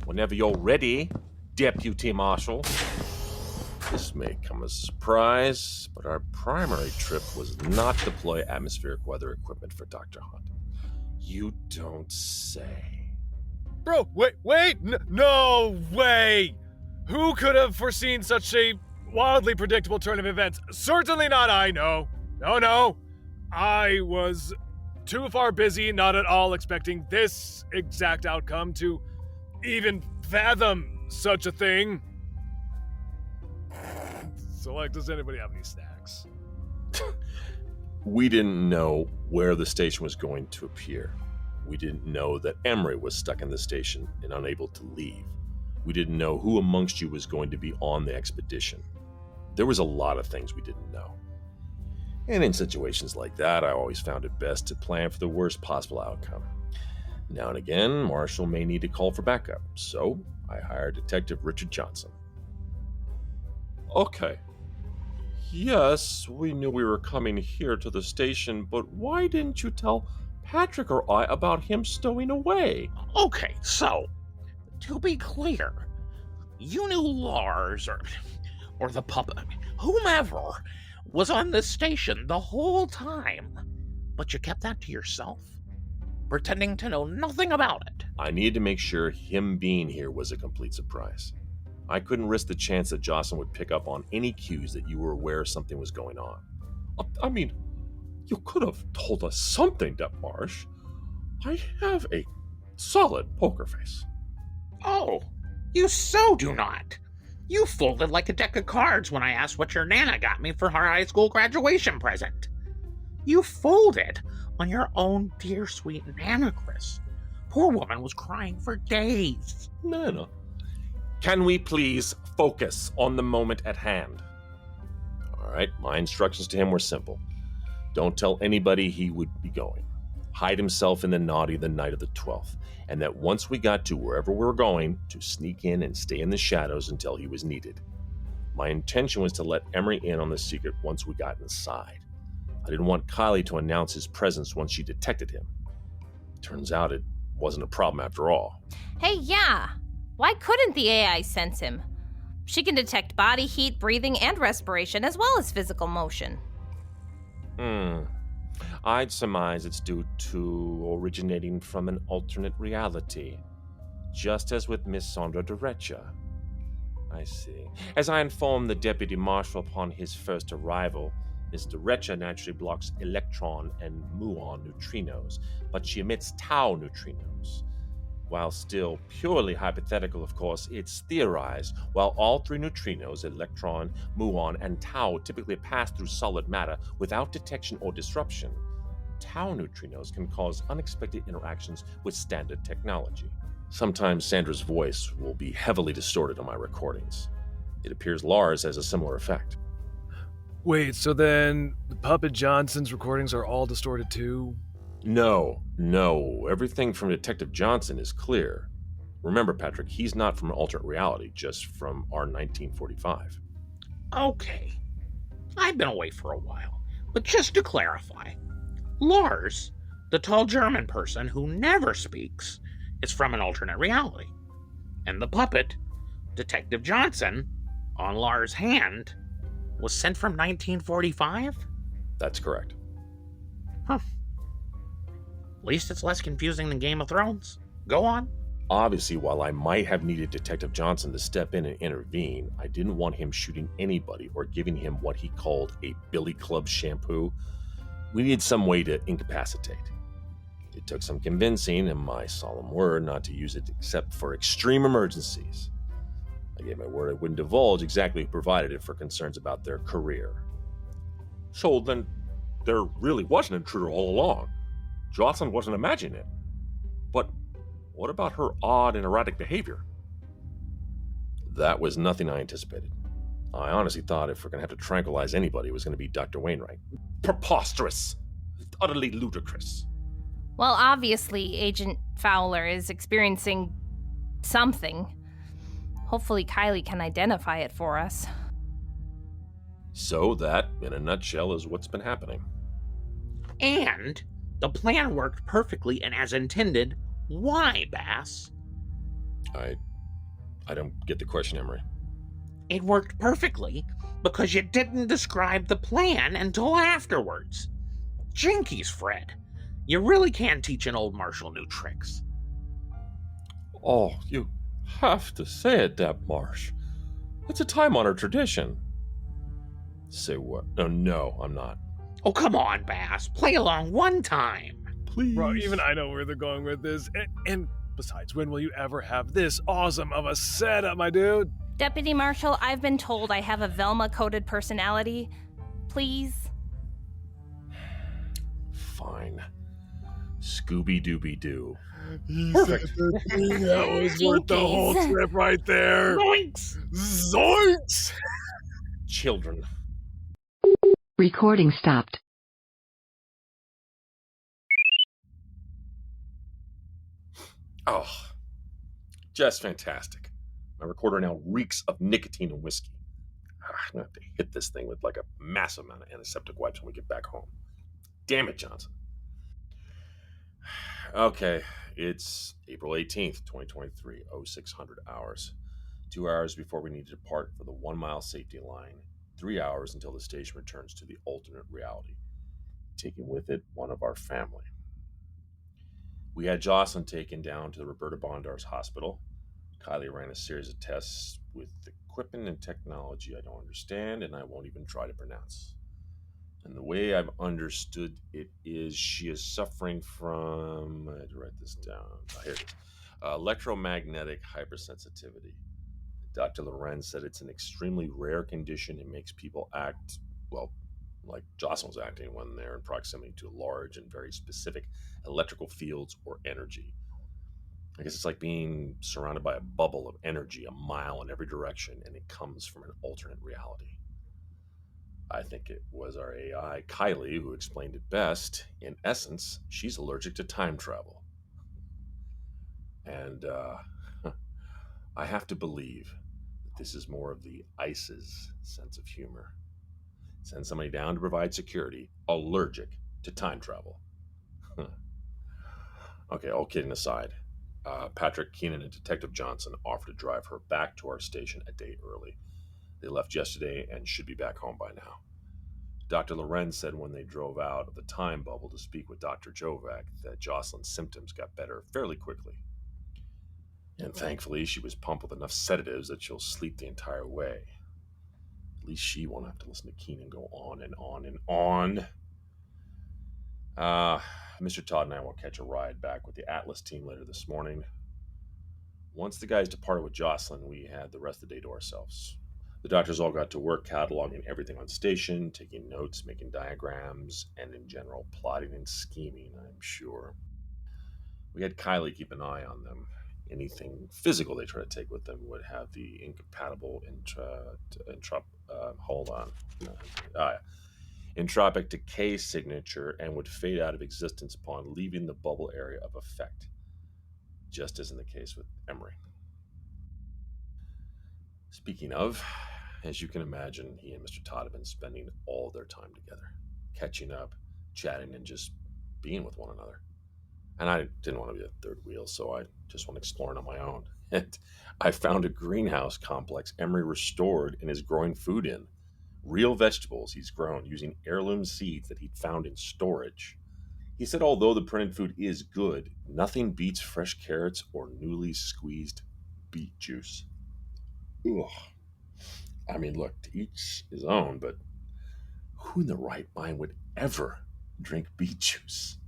whenever you're ready, Deputy Marshal. This may come as a surprise, but our primary trip was not to deploy atmospheric weather equipment for Dr. Hunt. You don't say. Bro, wait, no way! Who could have foreseen such a wildly predictable turn of events? Certainly not I, no. No. I was too far busy, not at all expecting this exact outcome to even fathom such a thing. So, does anybody have any snacks? We didn't know where the station was going to appear. We didn't know that Emery was stuck in the station and unable to leave. We didn't know who amongst you was going to be on the expedition. There was a lot of things we didn't know. And in situations like that, I always found it best to plan for the worst possible outcome. Now and again, Marshall may need to call for backup, so I hired Detective Richard Johnson. Okay. Yes, we knew we were coming here to the station, but why didn't you tell Patrick or I about him stowing away? Okay, so, to be clear, you knew Lars, or the puppet, whomever, was on this station the whole time, but you kept that to yourself, pretending to know nothing about it. I needed to make sure him being here was a complete surprise. I couldn't risk the chance that Jocelyn would pick up on any cues that you were aware something was going on. I mean, you could have told us something, Depp Marsh. I have a solid poker face. Oh, you so do not. You folded like a deck of cards when I asked what your Nana got me for her high school graduation present. You folded on your own dear sweet Nana, Chris. Poor woman was crying for days. Nana, can we please focus on the moment at hand? All right, my instructions to him were simple. Don't tell anybody he would be going. Hide himself in the naughty the night of the 12th, and that once we got to wherever we were going, to sneak in and stay in the shadows until he was needed. My intention was to let Emery in on the secret once we got inside. I didn't want Kylie to announce his presence once she detected him. Turns out it wasn't a problem after all. Hey, yeah. Why couldn't the AI sense him? She can detect body heat, breathing, and respiration, as well as physical motion. I'd surmise it's due to originating from an alternate reality, just as with Miss Sandra Derecha. I see. As I informed the deputy marshal upon his first arrival, Miss Derecha naturally blocks electron and muon neutrinos, but she emits tau neutrinos. While still purely hypothetical, of course, it's theorized. While all three neutrinos, electron, muon, and tau, typically pass through solid matter without detection or disruption, tau neutrinos can cause unexpected interactions with standard technology. Sometimes Sandra's voice will be heavily distorted on my recordings. It appears Lars has a similar effect. Wait, so then the Puppet Johnson's recordings are all distorted too? No. Everything from Detective Johnson is clear. Remember, Patrick, he's not from an alternate reality, just from our 1945. Okay. I've been away for a while, but just to clarify, Lars, the tall German person who never speaks, is from an alternate reality. And the puppet, Detective Johnson, on Lars' hand, was sent from 1945? That's correct. Huh. At least it's less confusing than Game of Thrones. Go on. Obviously, while I might have needed Detective Johnson to step in and intervene, I didn't want him shooting anybody or giving him what he called a billy club shampoo. We needed some way to incapacitate. It took some convincing, and my solemn word not to use it except for extreme emergencies. I gave my word I wouldn't divulge exactly who provided it for concerns about their career. So then, there really was an intruder all along. Jocelyn wasn't imagining it. But what about her odd and erratic behavior? That was nothing I anticipated. I honestly thought if we're going to have to tranquilize anybody, it was going to be Dr. Wainwright. Preposterous. Utterly ludicrous. Well, obviously, Agent Fowler is experiencing something. Hopefully Kylie can identify it for us. So that, in a nutshell, is what's been happening. And the plan worked perfectly and as intended. Why, Bass? I don't get the question, Emery. It worked perfectly because you didn't describe the plan until afterwards. Jinkies, Fred. You really can teach an old marshal new tricks. Oh, you have to say it, Depp Marsh. It's a time-honored tradition. Say what? No, I'm not. Oh, come on, Bass. Play along one time. Please. Bro, even I know where they're going with this. And besides, when will you ever have this awesome of a setup, my dude? Deputy Marshal, I've been told I have a Velma-coded personality. Please? Fine. Scooby-Dooby-Doo. Perfect. That was worth the whole trip right there. Zoinks! Zoinks! children. Recording stopped. Oh, just fantastic. My recorder now reeks of nicotine and whiskey. I'm going to have to hit this thing with like a massive amount of antiseptic wipes when we get back home. Damn it, Johnson. Okay, it's April 18th, 2023, 0600 hours. 2 hours before we need to depart for the 1 mile safety line. 3 hours until the station returns to the alternate reality, taking with it one of our family. We had Jocelyn taken down to the Roberta Bondar's hospital. Kylie ran a series of tests with equipment and technology I don't understand and I won't even try to pronounce. And the way I've understood it is she is suffering from, I had to write this down, here it is, electromagnetic hypersensitivity. Dr. Lorenz said it's an extremely rare condition. It makes people act, well, like Jocelyn was acting when they're in proximity to large and very specific electrical fields or energy. I guess it's like being surrounded by a bubble of energy a mile in every direction, and it comes from an alternate reality. I think it was our AI, Kylie, who explained it best. In essence, she's allergic to time travel. And I have to believe that this is more of the ICE's sense of humor. Send somebody down to provide security, allergic to time travel. Okay, all kidding aside, Patrick, Keenan, and Detective Johnson offered to drive her back to our station a day early. They left yesterday and should be back home by now. Dr. Lorenz said when they drove out of the time bubble to speak with Dr. Jovac that Jocelyn's symptoms got better fairly quickly. And thankfully, she was pumped with enough sedatives that she'll sleep the entire way. At least she won't have to listen to Keenan go on and on and on. Mr. Todd and I will catch a ride back with the Atlas team later this morning. Once the guys departed with Jocelyn, we had the rest of the day to ourselves. The doctors all got to work cataloging everything on station, taking notes, making diagrams, and in general, plotting and scheming, I'm sure. We had Kylie keep an eye on them. Anything physical they try to take with them would have the incompatible entropic decay signature and would fade out of existence upon leaving the bubble area of effect, just as in the case with Emery. Speaking of, as you can imagine, he and Mr. Todd have been spending all their time together, catching up, chatting, and just being with one another. And I didn't want to be a third wheel, so I just went exploring on my own. And I found a greenhouse complex Emery restored and is growing food in. Real vegetables he's grown using heirloom seeds that he'd found in storage. He said although the printed food is good, nothing beats fresh carrots or newly squeezed beet juice. Ugh. I mean, look, to each his own, but who in the right mind would ever drink beet juice?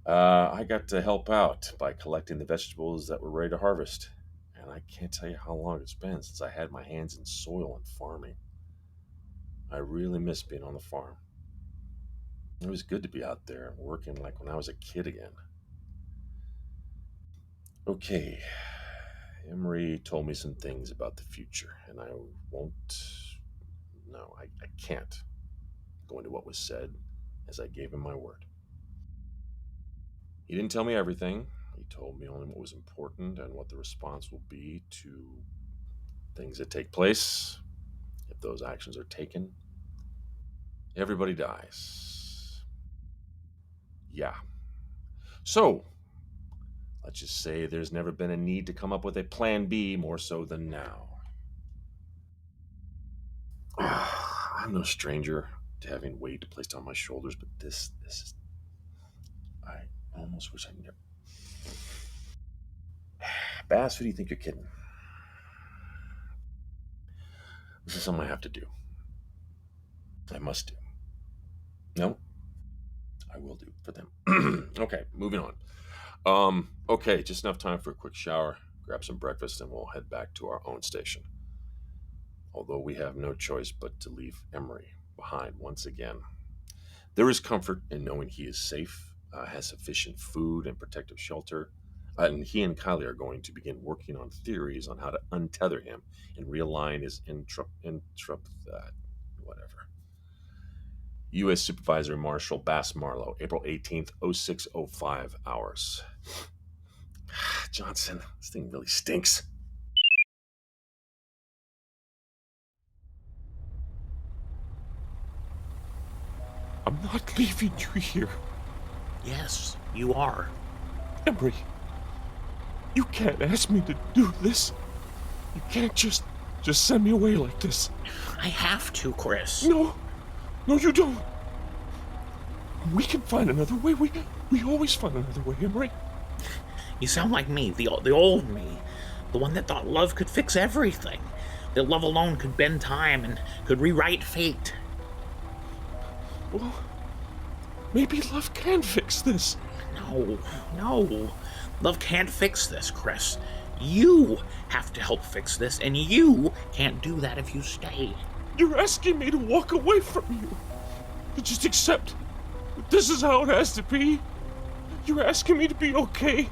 I got to help out by collecting the vegetables that were ready to harvest, and I can't tell you how long it's been since I had my hands in soil and farming. I really miss being on the farm. It was good to be out there working like when I was a kid again. Okay, Emery told me some things about the future, and I can't go into what was said, as I gave him my word. He didn't tell me everything. He told me only what was important and what the response will be to things that take place. If those actions are taken, everybody dies. Yeah. So, let's just say there's never been a need to come up with a plan B more so than now. I'm no stranger to having weight placed on my shoulders, but this is... I almost wish I knew. Bass, who do you think you're kidding? This is something I have to do. I must do. No? I will do for them. Okay, moving on. Okay, just enough time for a quick shower, grab some breakfast, and we'll head back to our own station. Although we have no choice but to leave Emery behind once again. There is comfort in knowing he is safe, has sufficient food and protective shelter. And he and Kylie are going to begin working on theories on how to untether him and realign his whatever. U.S. Supervisor Marshal Bass Marlowe, April 18th, 06:05 hours. Johnson, this thing really stinks. I'm not leaving you here. Yes, you are. Emery, you can't ask me to do this. You can't just send me away like this. I have to, Chris. No, you don't. We can find another way. We always find another way, Emery. You sound like me, the old me. The one that thought love could fix everything. That love alone could bend time and could rewrite fate. Well, maybe love can fix this. No. Love can't fix this, Chris. You have to help fix this, and you can't do that if you stay. You're asking me to walk away from you. To just accept that this is how it has to be. You're asking me to be okay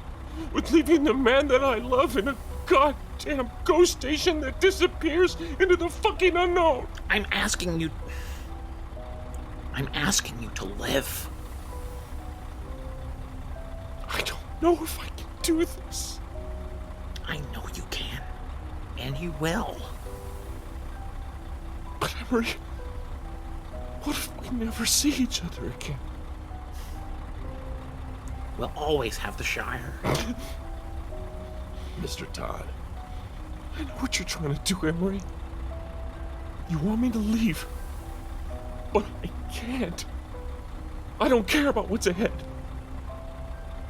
with leaving the man that I love in a goddamn ghost station that disappears into the fucking unknown. I'm asking you to live. I don't know if I can do this. I know you can. And you will. But Emery, what if we never see each other again? We'll always have the Shire. Mr. Todd. I know what you're trying to do, Emery. You want me to leave. But I can't. I don't care about what's ahead.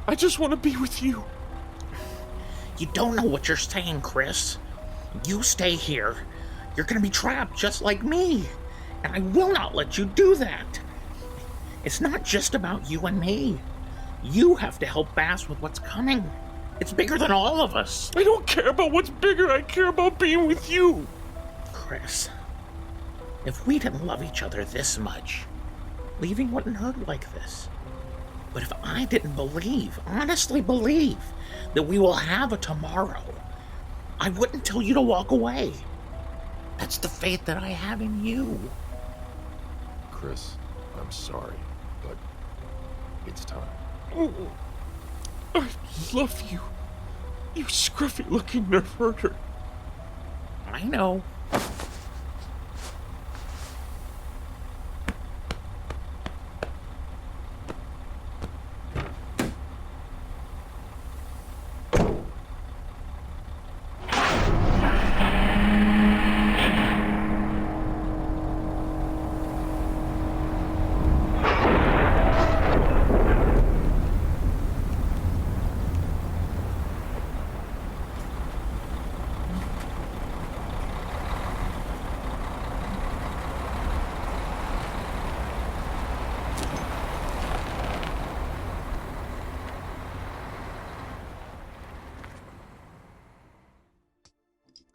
I just want to be with you. You don't know what you're saying, Chris. You stay here. You're gonna be trapped just like me. And I will not let you do that. It's not just about you and me. You have to help Bass with what's coming. It's bigger than all of us. I don't care about what's bigger. I care about being with you. Chris, if we didn't love each other this much, leaving wouldn't hurt like this. But if I didn't honestly believe, that we will have a tomorrow, I wouldn't tell you to walk away. That's the faith that I have in you. Chris, I'm sorry, but it's time. Oh, I love you. You scruffy-looking nerve herder. I know.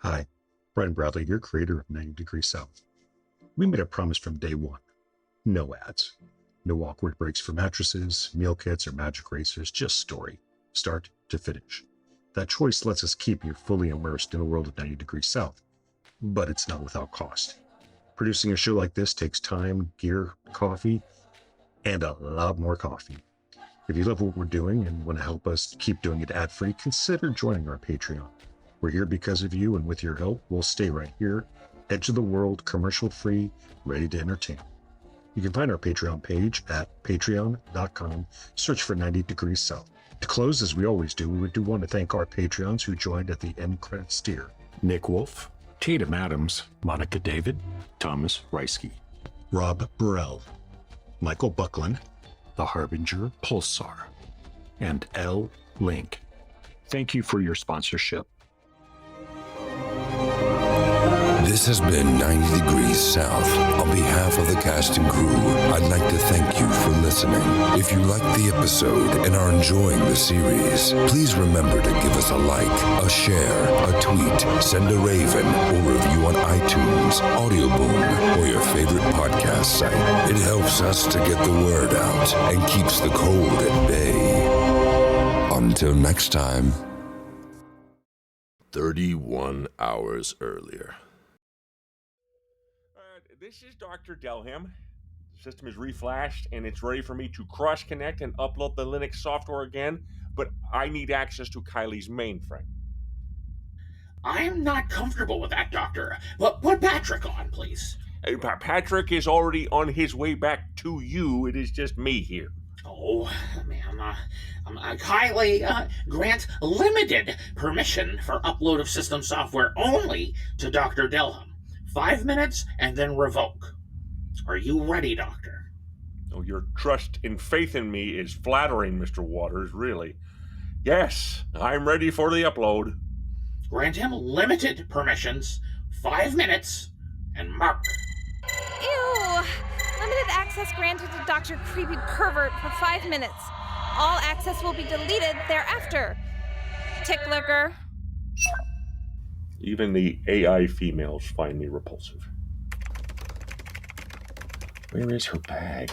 Hi, Brian Bradley here, creator of 90 Degrees South. We made a promise from day one. No ads. No awkward breaks for mattresses, meal kits, or magic racers, just story, start to finish. That choice lets us keep you fully immersed in a world of 90 Degrees South, but it's not without cost. Producing a show like this takes time, gear, coffee, and a lot more coffee. If you love what we're doing and want to help us keep doing it ad-free, consider joining our Patreon. We're here because of you, and with your help, we'll stay right here, edge of the world, commercial-free, ready to entertain. You can find our Patreon page at patreon.com. Search for 90 Degrees South. To close, as we always do, we do want to thank our Patreons who joined at the end credits tier. Nick Wolf, Tatum Adams, Monica David, Thomas Reisky, Rob Burrell, Michael Buckland, The Harbinger Pulsar, and L. Link. Thank you for your sponsorship. This has been 90 Degrees South. On behalf of the cast and crew, I'd like to thank you for listening. If you liked the episode and are enjoying the series, please remember to give us a like, a share, a tweet, send a raven, or review on iTunes, Audioboom, or your favorite podcast site. It helps us to get the word out and keeps the cold at bay. On Until next time. 31 hours earlier. This is Dr. Delham. The system is reflashed and it's ready for me to cross-connect and upload the Linux software again, but I need access to Kylie's mainframe. I'm not comfortable with that, Doctor. But put Patrick on, please. Patrick is already on his way back to you. It is just me here. Oh, man. Kylie, grant limited permission for upload of system software only to Dr. Delham. 5 minutes and then revoke. Are you ready, Doctor? Oh, your trust and faith in me is flattering, Mr. Waters, really. Yes, I'm ready for the upload. Grant him limited permissions, 5 minutes, and mark. Ew! Limited access granted to Dr. Creepy Pervert for 5 minutes. All access will be deleted thereafter. Ticklicker. Even the AI females find me repulsive. Where is her bag?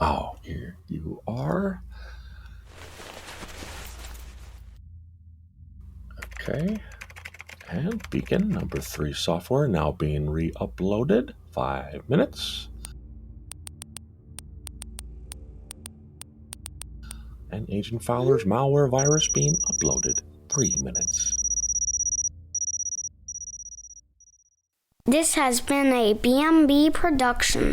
Oh, here you are. Okay. And Beacon number 3 software now being re-uploaded. 5 minutes. And Agent Fowler's malware virus being uploaded. 3 minutes. This has been a BMB production.